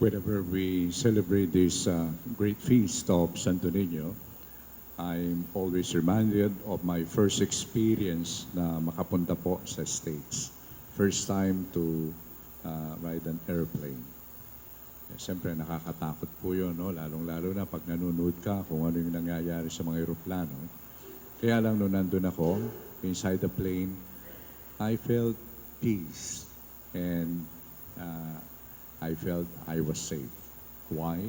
Whenever we celebrate this great feast of Santo Niño, I'm always reminded of my first experience na makapunta po sa States. First time to ride an airplane. Siyempre nakakatakot po yun, no? Lalong-lalo na pag nanonood ka kung ano yung nangyayari sa mga eroplano. Kaya lang nung nandun ako, inside the plane, I felt peace and I felt I was safe. Why?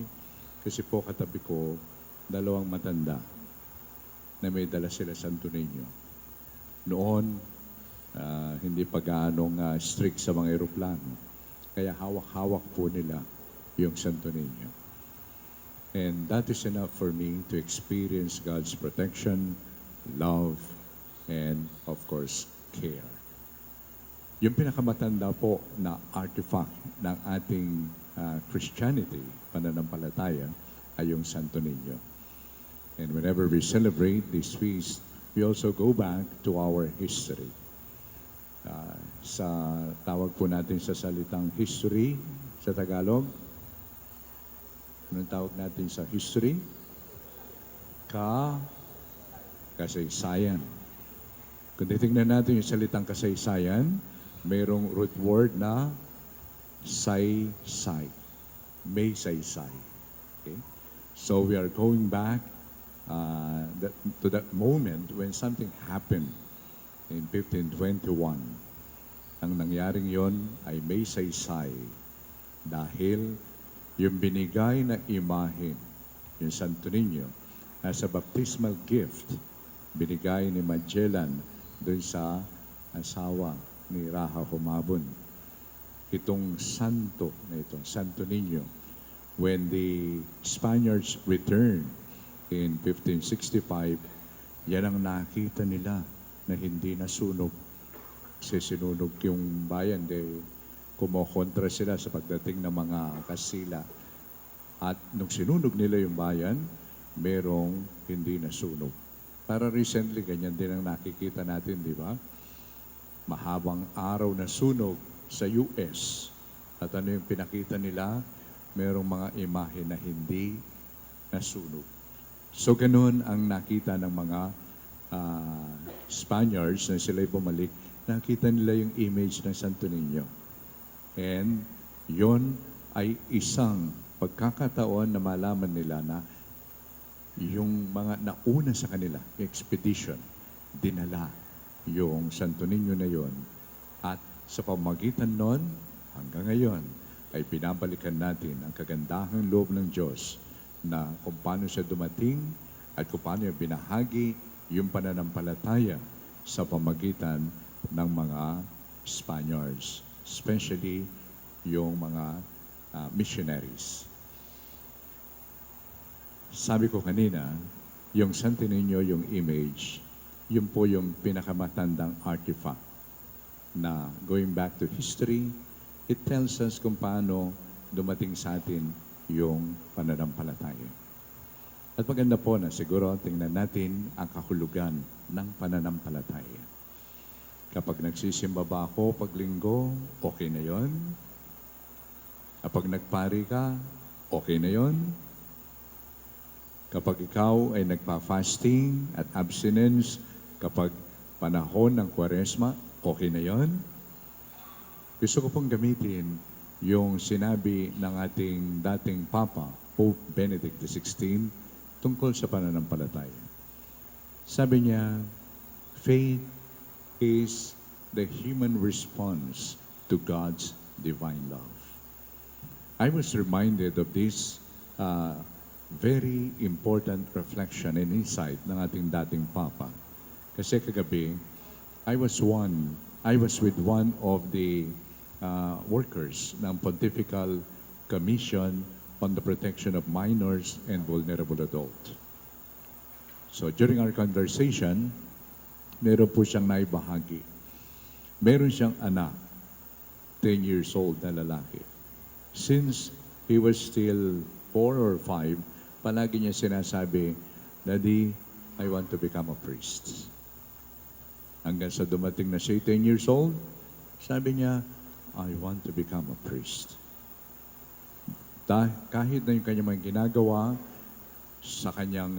Kasi po katabi ko, dalawang matanda na may dala sila Santo Niño. Noon, hindi pa gaanong strict sa mga eroplano. Kaya hawak-hawak po nila yung Santo Niño. And that is enough for me to experience God's protection, love, and of course, care. Yung pinakamatanda po na artifact ng ating Christianity, pananampalataya, ay yung Santo Niño. And whenever we celebrate this feast, we also go back to our history. Sa tawag po natin sa salitang history sa Tagalog, anong tawag natin sa history? Kasaysayan. Kung titignan natin yung salitang kasaysayan, mayroong root word na say-say. May say-say. Okay? So we are going back to that moment when something happened in 1521. Ang nangyaring yon ay may say-say dahil yung binigay na imahe, yung Santo Niño, as a baptismal gift, binigay ni Magellan doon sa asawa ni Raha Humabon. Itong santo na ito, Santo Niño, when the Spaniards returned in 1565, yan ang nakita nila na hindi nasunog. Kasi sinunog yung bayan, kumokontra sila sa pagdating ng mga Kastila. At nung sinunog nila yung bayan, merong hindi nasunog. Para recently, ganyan din ang nakikita natin, di ba? Mahabang araw na sunog sa US. At ano yung pinakita nila? Merong mga imahe na hindi nasunog. So ganun ang nakita ng mga Spaniards na sila'y bumalik. Nakita nila yung image ng Santo Niño. And yon ay isang pagkakataon na malaman nila na yung mga nauna sa kanila, expedition, dinala yung Santo Niño na yon. At sa pamagitan nun, hanggang ngayon, ay pinabalikan natin ang kagandahang loob ng Diyos na kung paano siya dumating at kung paano niya binahagi yung pananampalataya sa pamagitan ng mga Spaniards, especially yung mga missionaries. Sabi ko kanina, yung Santo Niño, yung image, yun po yung pinakamatandang artifact na going back to history, it tells us kung paano dumating sa atin yung pananampalataya. At maganda po na siguro tingnan natin ang kahulugan ng pananampalataya. Kapag nagsisimba ba ako pag linggo, okay na yon. Kapag nagpari ka, okay na yon. Kapag ikaw ay nagpa-fasting at abstinence, kapag panahon ng Kwaresma, okay na yon. Gusto ko pong gamitin yung sinabi ng ating dating Papa, Pope Benedict XVI, tungkol sa pananampalataya. Sabi niya, faith is the human response to God's divine love. I was reminded of this very important reflection and insight ng ating dating Papa. Kasi kagabi, I was with one of the workers ng Pontifical Commission on the Protection of Minors and Vulnerable Adults. So during our conversation, meron po siyang naibahagi. Meron siyang anak, 10 years old na lalaki. Since he was still 4 or 5, palagi niya sinasabi, Daddy, I want to become a priest. Hanggang sa dumating na siya 10 years old, sabi niya, I want to become a priest. Kahit na yung kanyang mga ginagawa sa kanyang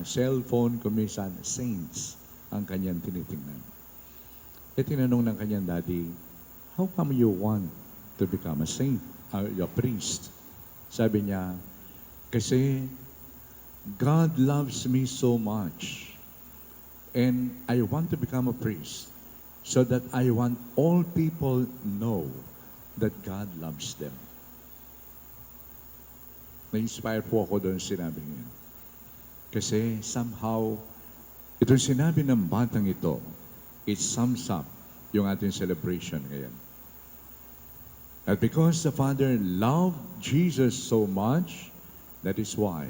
cellphone, kumisan, saints ang kanyang tinitingnan. E tinanong ng kanyang daddy, how come you want to become a saint, a priest? Sabi niya, kasi God loves me so much and I want to become a priest so that I want all people know that God loves them. Na-inspire po ako doon sinabi niya. Kasi somehow, itong sinabi ng batang ito, it sums up yung ating celebration ngayon. That because the Father loved Jesus so much, that is why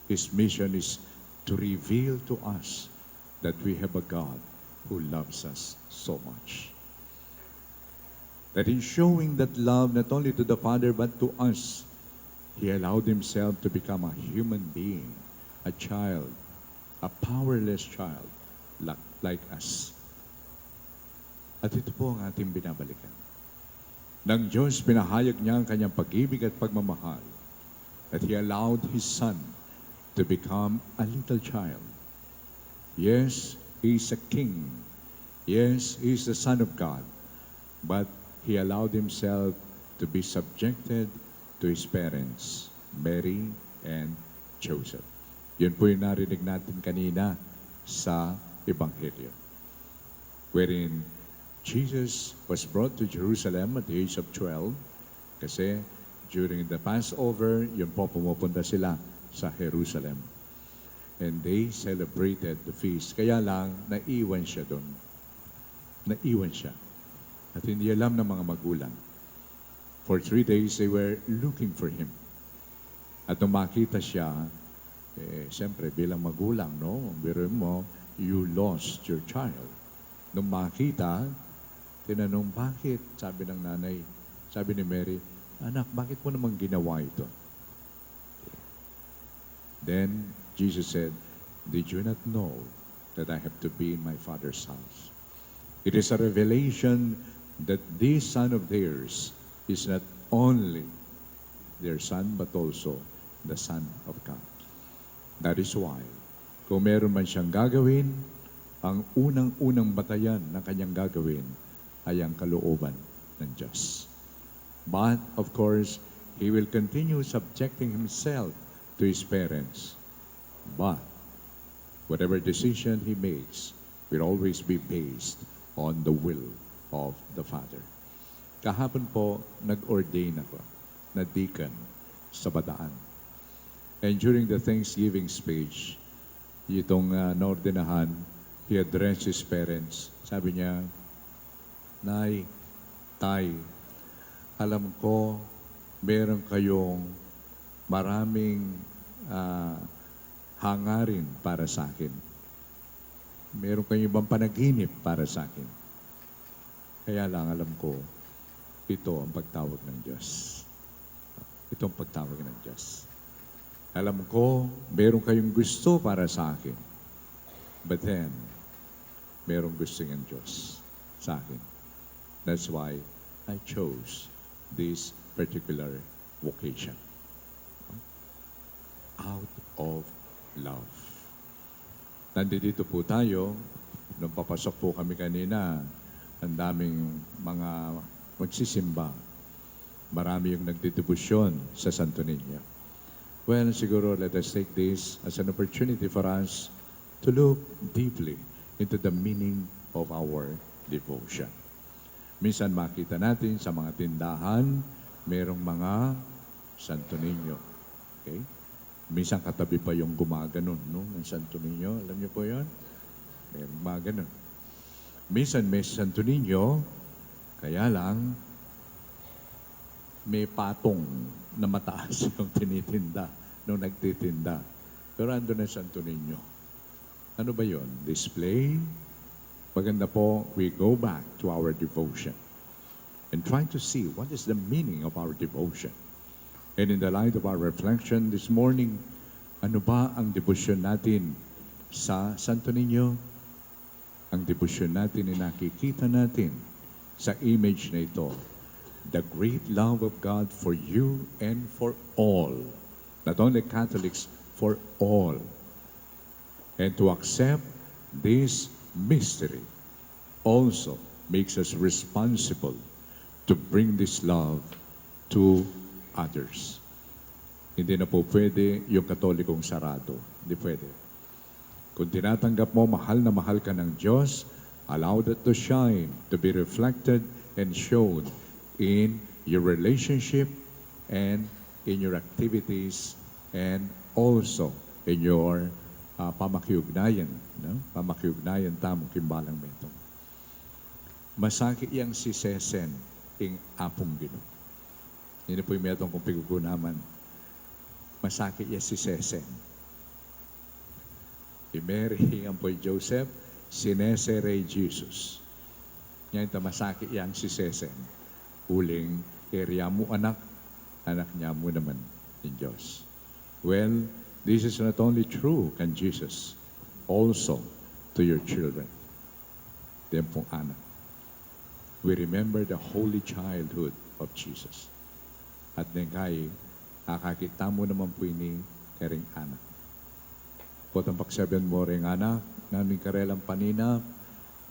His mission is to reveal to us that we have a God who loves us so much. That in showing that love not only to the Father but to us, He allowed Himself to become a human being, a child, a powerless child like us. At ito po ang ating binabalikan. Nang Diyos, pinahayag niya ang kanyang pag-ibig at pagmamahal, that He allowed His Son to become a little child. Yes, He is a king. Yes, He is the Son of God. But He allowed Himself to be subjected to His parents, Mary and Joseph. Yun po yung narinig natin kanina sa Ebanghelyo. Wherein Jesus was brought to Jerusalem at the age of 12 kasi during the Passover, yun po pumupunta sila sa Jerusalem. And they celebrated the feast. Kaya lang, naiwan siya doon. Naiwan siya. At hindi alam ng mga magulang. For 3 days, they were looking for Him. At nung makita siya, siyempre bilang magulang, no? Biruin mo, you lost your child. Nung makita, tinanong, bakit? Sabi ng nanay, sabi ni Mary, anak, bakit mo naman ginawa ito? Then, Jesus said, did you not know that I have to be in my Father's house? It is a revelation that this Son of theirs is not only their Son, but also the Son of God. That is why, kung meron man siyang gagawin, ang unang-unang batayan na kanyang gagawin ay ang kalooban ng Diyos. But, of course, he will continue subjecting himself to his parents. But, whatever decision he makes will always be based on the will of the Father. Kahapon po, nag-ordain ako na deacon sa Bataan. And during the Thanksgiving speech, itong naordinahan, he addressed his parents. Sabi niya, Nay, Tay, alam ko meron kayong maraming hangarin para sa akin. Meron kayong ibang panaginip para sa akin. Kaya lang alam ko, ito ang pagtawag ng Diyos. Ito ang pagtawag ng Diyos. Alam ko, meron kayong gusto para sa akin. But then, merong gusto ng Diyos sa akin. That's why I chose this particular vocation. Out of love. Nandito po tayo, nung papasok po kami kanina, ang daming mga magsisimba. Marami yung nagdidebusyon sa Santo Niño. Well, siguro let us take this as an opportunity for us to look deeply into the meaning of our devotion. Minsan makita natin sa mga tindahan, merong mga Santo Niño. Okay? Minsan katabi pa yung gumaganon, no? Ng Santo Niño. Alam niyo po yun? Merong gumaganon. Minsan may Santo Niño, kaya lang, may patong na mataas yung tinitinda nung nagtitinda. Pero ando na Santo Niño. Ano ba yon? Display? Maganda po, we go back to our devotion and try to see what is the meaning of our devotion. And in the light of our reflection this morning, ano ba ang devotion natin sa Santo Niño? Ang devotion natin ay nakikita natin sa image na ito the great love of God for you and for all, not only Catholics, for all, and to accept this mystery also makes us responsible to bring this love to others. Hindi na po pwede yung Katolikong sarado. Hindi pwede. Kung tinatanggap mo, mahal na mahal ka ng Diyos, allow that to shine, to be reflected and shown in your relationship and in your activities and also in your pamakiugnayan. No? Pamakiugnayan tamang kimbalang metong. Masakit yang si Sesen ing apong Ginoo. Yun po yung metong kong pigugunaman. Masakit yan si Sesen. I-Mary ang po Joseph, sinesere Jesus. Yan ito, masakit yan si Sesen. Huling, area mo anak, anak niya mo naman in Diyos. Well, this is not only true kan Jesus, also to your children. Yan pong anak. We remember the holy childhood of Jesus. At nengkay, nakakita mo naman po ini karing anak. Potang paksabihan mo rin anak, namin karelang panina,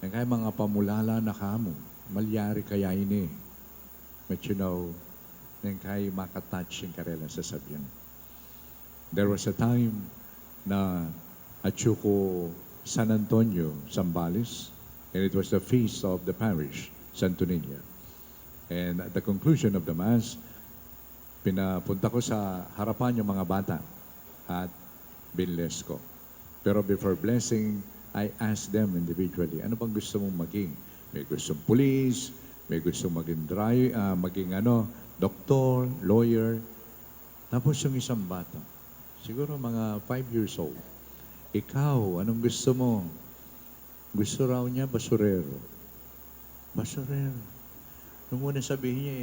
nengkay mga pamulala na kamo, malyari kaya ini. But you know, nengkay makatouch yung karelang sasabihan. There was a time na atsuko San Antonio, Zambales, and it was the feast of the parish, Santo Niño. And at the conclusion of the Mass, pinapunta ko sa harapan yung mga bata at binless ko. Pero before blessing, I asked them individually, ano bang gusto mong maging? May gustong police, may gustong maging doktor, lawyer. Tapos yung isang bata, siguro mga 5 years old, ikaw, anong gusto mo? Gusto raw niya basurero. Basurero. Nung una sabihin niya,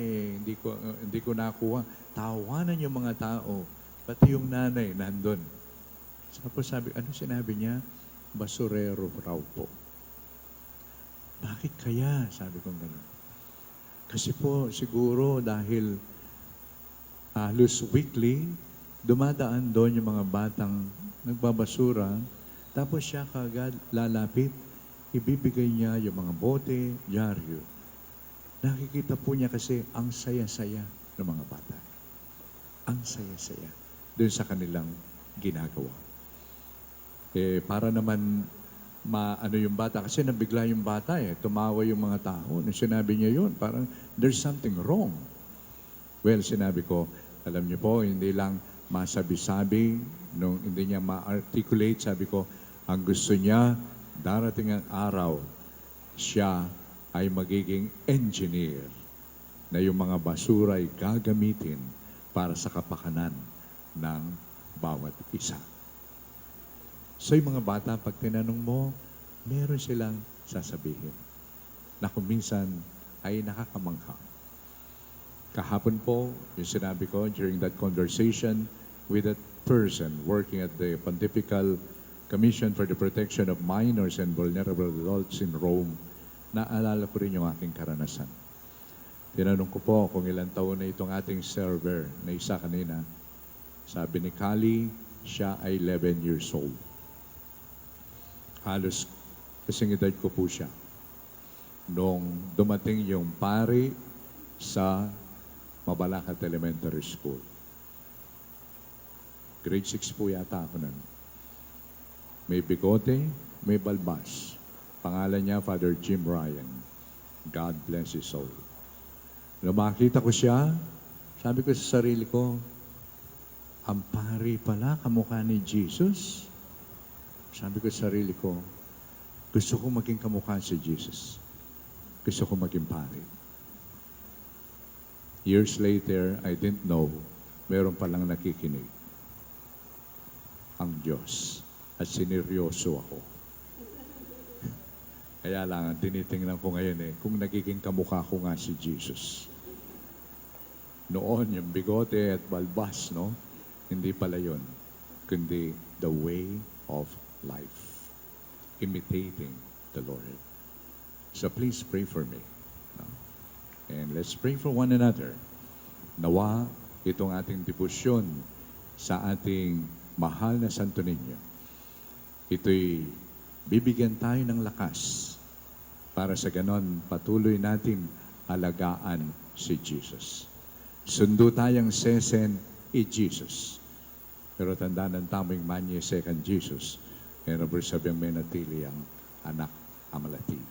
hindi ko nakuha. Tawanan yung mga tao. Pati yung nanay, nandun. Tapos ano sinabi niya? Basurero raw po. Bakit kaya? Sabi ko gano'n. Kasi po, siguro dahil halos weekly, dumadaan doon yung mga batang nagbabasura, tapos siya kagad lalapit, ibibigay niya yung mga bote, dyaryo. Nakikita po niya kasi ang saya-saya ng mga bata. Ang saya-saya doon sa kanilang ginagawa. Para naman maano yung bata, kasi nabigla yung bata tumawa yung mga tao. Nung sinabi niya yun, parang there's something wrong. Well, sinabi ko, alam niyo po, hindi lang masabi-sabi, nung hindi niya ma-articulate, sabi ko, ang gusto niya, darating ang araw, siya ay magiging engineer na yung mga basura ay gagamitin para sa kapakanan ng bawat isa. So yung mga bata, pag tinanong mo, meron silang sasabihin na kung minsan ay nakakamangha. Kahapon po, yung sinabi ko during that conversation with that person working at the Pontifical Commission for the Protection of Minors and Vulnerable Adults in Rome, naalala ko rin yung aking karanasan. Tinanong ko po kung ilang taon na itong ating server na isa kanina. Sabi ni Kali, siya ay 11 years old. Halos kasing edad ko po siya. Nung dumating yung pari sa Mabalacat Elementary School. Grade 6 po yata ako nun. May bigote, may balbas. Pangalan niya, Father Jim Ryan. God bless his soul. Nung makita ko siya, sabi ko sa sarili ko, ang pari pala, kamukha ni Jesus. Sabi ko sa sarili ko, gusto ko maging kamukha si Jesus. Gusto ko maging pari. Years later, I didn't know, meron palang nakikinig. Ang Diyos. At sineryoso ako. Kaya lang, tinitingnan ko ngayon kung nagiging kamukha ko nga si Jesus. Noon, yung bigote at balbas, no? Hindi pala yun. Kundi the way of life. Imitating the Lord. So please pray for me. No? And let's pray for one another. Nawa itong ating debosyon sa ating mahal na Santo Niño, ito'y bibigyan tayo ng lakas para sa ganon patuloy nating alagaan si Jesus. Sundo tayong sesen Jesus. Pero tandaan ng taming manye second Jesus. Kaya sabiang may natili ang anak amalati.